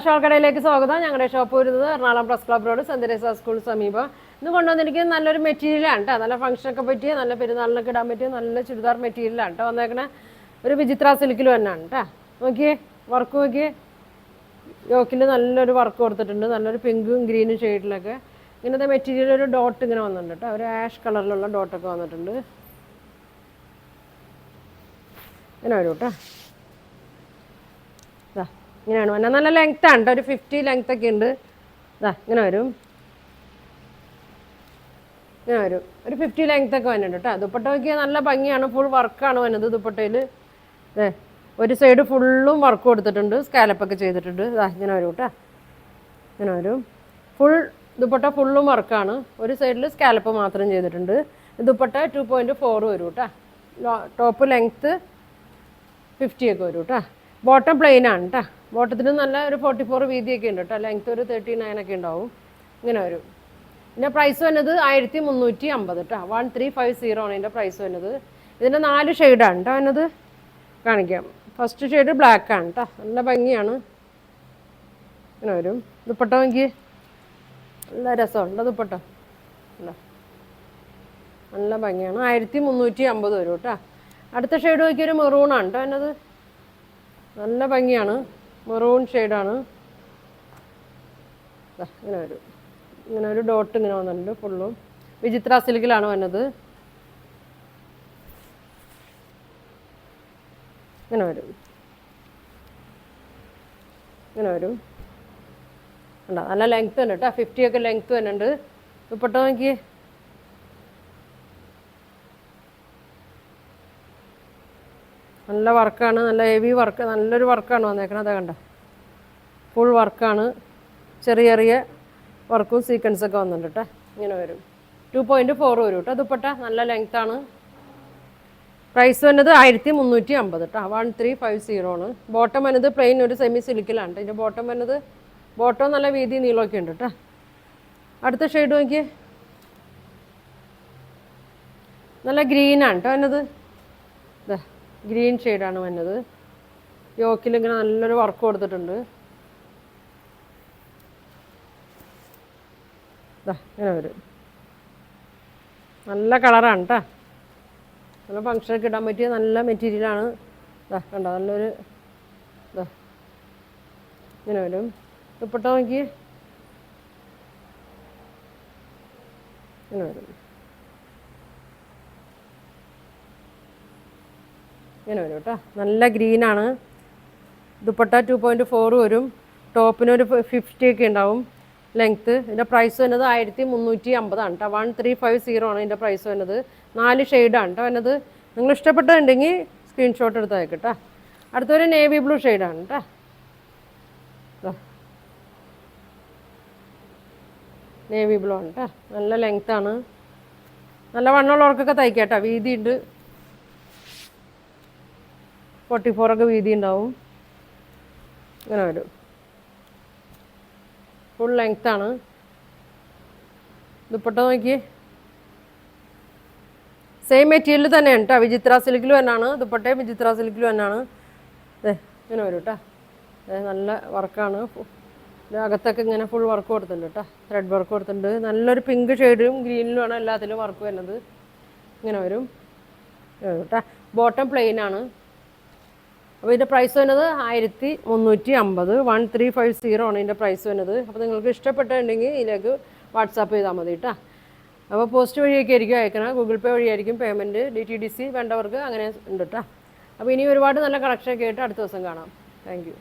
Shawl കടയിലേക്ക് സ്വാഗതം. ഞങ്ങളുടെ ഷോപ്പ് വരുന്നത് Ernakulam press club road saint Teresa school സമീപം. ഇന്ന് കൊണ്ടുവന്നിരിക്കുന്നത് നല്ലൊരു മെറ്റീരിയലാണ് കേട്ടോ. നല്ല ഫംഗ്ഷനൊക്കെ പറ്റിയ, നല്ല പെരുന്നാളിനൊക്കെ ഇടാൻ പറ്റിയ നല്ല ചുരിദാർ മെറ്റീരിയലാണ് കേട്ടോ. വന്നേക്കണേ ഒരു വിചിത്ര സിൽക്കിൽ തന്നെയാണ് കേട്ടോ. നോക്കിയേ, വർക്ക് നോക്കിയേ, യോക്കിൽ നല്ലൊരു വർക്ക് കൊടുത്തിട്ടുണ്ട്. നല്ലൊരു പിങ്കും ഗ്രീനും ഷെയ്ഡിലൊക്കെ ഇങ്ങനത്തെ മെറ്റീരിയൽ ഒരു ഡോട്ട് ഇങ്ങനെ വന്നിട്ടുണ്ട് കേട്ടോ. ഒരു ആഷ് കളറിലുള്ള ഡോട്ടൊക്കെ വന്നിട്ടുണ്ട്. ഇങ്ങനെ വരും കേട്ടോ. ഇങ്ങനെയാണ് വന്നത്. നല്ല ലെങ്ത്താണ് കേട്ടോ. ഒരു 50 ലെങ്ത് ഒക്കെ ഉണ്ട്. ഇങ്ങനെ വരും, ഇങ്ങനെ വരും. ഒരു 50 ലെങ്ത് ഒക്കെ വന്നിട്ടുണ്ട് കേട്ടോ. ദുപ്പട്ട നോക്കിയാൽ നല്ല ഭംഗിയാണ്. ഫുൾ വർക്കാണ് വന്നത് ദുപ്പട്ടയിൽ. ഒരു സൈഡ് ഫുള്ളും വർക്ക് കൊടുത്തിട്ടുണ്ട്. സ്കാലപ്പൊക്കെ ചെയ്തിട്ടുണ്ട്. ഇങ്ങനെ വരും കേട്ടോ. ഇങ്ങനെ വരും. ഫുൾ ദുപ്പട്ട ഫുള്ളും വർക്കാണ്. ഒരു സൈഡിൽ സ്കാലപ്പ് മാത്രം ചെയ്തിട്ടുണ്ട്. ദുപ്പട്ട 2.4 വരും കേട്ടോ. ടോപ്പ് ലെങ്ത്ത് 50 ഒക്കെ വരും കേട്ടോ. ബോട്ടം പ്ലെയിൻ ആണ് കേട്ടോ. ബോട്ടത്തിന് നല്ല ഒരു 44 വീതിയൊക്കെ ഉണ്ട് കേട്ടോ. ലെങ്ത്ത് ഒരു 39 ഒക്കെ ഉണ്ടാവും. ഇങ്ങനെ വരും. ഇതിൻ്റെ പ്രൈസ് വന്നത് 1350 കേട്ടോ. 1350 ആണ് ഇതിൻ്റെ പ്രൈസ് വന്നത്. ഇതിൻ്റെ 4 ഷെയ്ഡാണ് കേട്ടോ വന്നത്. കാണിക്കാം. ഫസ്റ്റ് ഷെയ്ഡ് ബ്ലാക്ക് ആണ് കേട്ടോ. നല്ല ഭംഗിയാണ്. ഇങ്ങനെ വരും. ദുപ്പട്ട നോക്കി, നല്ല രസമുണ്ട് ദുപ്പട്ട. നല്ല ഭംഗിയാണ്. 1350 വരും കേട്ടോ. അടുത്ത ഷെയ്ഡ് നോക്കിയൊരു മെറൂണാണ് കേട്ടോ എന്നത്. നല്ല ഭംഗിയാണ്. മെറൂൺ ഷെയ്ഡാണ്. ഇങ്ങനെ വരും. ഇങ്ങനെ ഒരു ഡോട്ട് ഇങ്ങനെ വന്നിട്ടുണ്ട്. ഫുള്ളും വിചിത്ര സിൽക്കിലാണ് വന്നത്. ഇങ്ങനെ വരും. ഇങ്ങനെ വരും. ഉണ്ടോ, നല്ല ലെങ്ത്ത് ഉണ്ട് കേട്ടോ. 50 ഒക്കെ ലെങ്ത്ത് തന്നെയുണ്ട്. ദുപ്പട്ട നോക്കിയേ, നല്ല വർക്കാണ്. നല്ല ഹെവി വർക്ക്, നല്ലൊരു വർക്കാണ് വന്നേക്കണത്. കണ്ട, ഫുൾ വർക്കാണ്. ചെറിയ ചെറിയ വർക്കും സീക്വൻസൊക്കെ വന്നിട്ടുണ്ട് കേട്ടോ. ഇങ്ങനെ വരും. 2.4 വരും കേട്ടോ. ദുപ്പട്ട നല്ല ലെങ്ത്താണ്. പ്രൈസ് വന്നത് 1350 കേട്ടോ. 1350 ആണ്. ബോട്ടം വന്നത് പ്ലെയിൻ ഒരു സെമി സിൽക്കിലാണ് കേട്ടോ. ഇതിൻ്റെ ബോട്ടം വന്നത്, ബോട്ടം നല്ല വീതി നീളമൊക്കെ ഉണ്ട് കേട്ടോ. അടുത്ത ഷെയ്ഡ് നോക്കിയേ, നല്ല ഗ്രീനാണ് കേട്ടോ വന്നത്. ഗ്രീൻ ഷെയ്ഡാണ് വന്നത്. യോക്കിൽ ഇങ്ങനെ നല്ലൊരു വർക്ക് കൊടുത്തിട്ടുണ്ട്. ഇങ്ങനെ വരും. നല്ല കളറാണ് കേട്ടോ. നല്ല ഫങ്ഷനൊക്കെ ഇടാൻ പറ്റിയ നല്ല മെറ്റീരിയലാണ്. കണ്ടോ, നല്ലൊരു ഇങ്ങനെ വരും. ദുപ്പട്ട നോക്കി, ഇങ്ങനെ വരും. ഇങ്ങനെ വരും കേട്ടോ. നല്ല ഗ്രീനാണ്. ദുപ്പട്ട 2.4 വരും. ടോപ്പിനൊരു 50 ഒക്കെ ഉണ്ടാവും ലെങ്ത്ത്. ഇതിൻ്റെ പ്രൈസ് വന്നത് 1350 ആണ് കേട്ടോ. 1350 ആണ് ഇതിൻ്റെ പ്രൈസ് വന്നത്. 4 ഷെയ്ഡാണ് കേട്ടോ വന്നത്. നിങ്ങൾ ഇഷ്ടപ്പെട്ടതുണ്ടെങ്കിൽ സ്ക്രീൻഷോട്ട് എടുത്ത് അയക്കും കേട്ടോ. അടുത്തൊരു നേവി ബ്ലൂ ഷെയ്ഡാണ് കേട്ടോ. നേവി ബ്ലൂ ആണ് കേട്ടോ. നല്ല ലെങ്ത്താണ്. നല്ല വണ്ണമുള്ളവർക്കൊക്കെ തയ്ക്കാം കേട്ടോ. വീതി ഉണ്ട്. 44 ഒക്കെ വീതി ഉണ്ടാവും. ഇങ്ങനെ വരും. ഫുൾ ലെങ്ത്താണ്. ദുപ്പട്ട നോക്കിയേ, സെയിം മെറ്റീരിയൽ തന്നെയാണ് കേട്ടോ. വിചിത്ര സിൽക്കിൽ തന്നെയാണ് ദുപ്പട്ടയും. വിചിത്ര സിൽക്കിൽ തന്നെയാണ്. ഇങ്ങനെ വരും കേട്ടോ. നല്ല വർക്കാണ്. അകത്തൊക്കെ ഇങ്ങനെ ഫുൾ വർക്ക് കൊടുത്തിട്ടുണ്ട് കേട്ടോ. ത്രെഡ് വർക്ക് കൊടുത്തിട്ടുണ്ട്. നല്ലൊരു പിങ്ക് ഷെയ്ഡും ഗ്രീനിലുമാണ് എല്ലാത്തിലും വർക്ക് വരുന്നത്. ഇങ്ങനെ വരും കേട്ടോ. ബോട്ടം പ്ലെയിൻ ആണ്. അപ്പോൾ ഇതിൻ്റെ പ്രൈസ് വരുന്നത് 1350. 1350 ആണ് ഇതിൻ്റെ പ്രൈസ് വരുന്നത്. അപ്പോൾ നിങ്ങൾക്ക് ഇഷ്ടപ്പെട്ടിട്ടുണ്ടെങ്കിൽ ഇതിലേക്ക് വാട്സാപ്പ് ചെയ്താൽ മതി കേട്ടോ. അപ്പോൾ പോസ്റ്റ് വഴിയൊക്കെ ആയിരിക്കും അയക്കണം. ഗൂഗിൾ പേ വഴിയായിരിക്കും പേയ്മെൻറ്റ്. DTDC വേണ്ടവർക്ക് അങ്ങനെ ഉണ്ട് കേട്ടോ. അപ്പോൾ ഇനി ഒരുപാട് നല്ല കളക്ഷനൊക്കെ ആയിട്ട് അടുത്ത ദിവസം കാണാം. Thank you.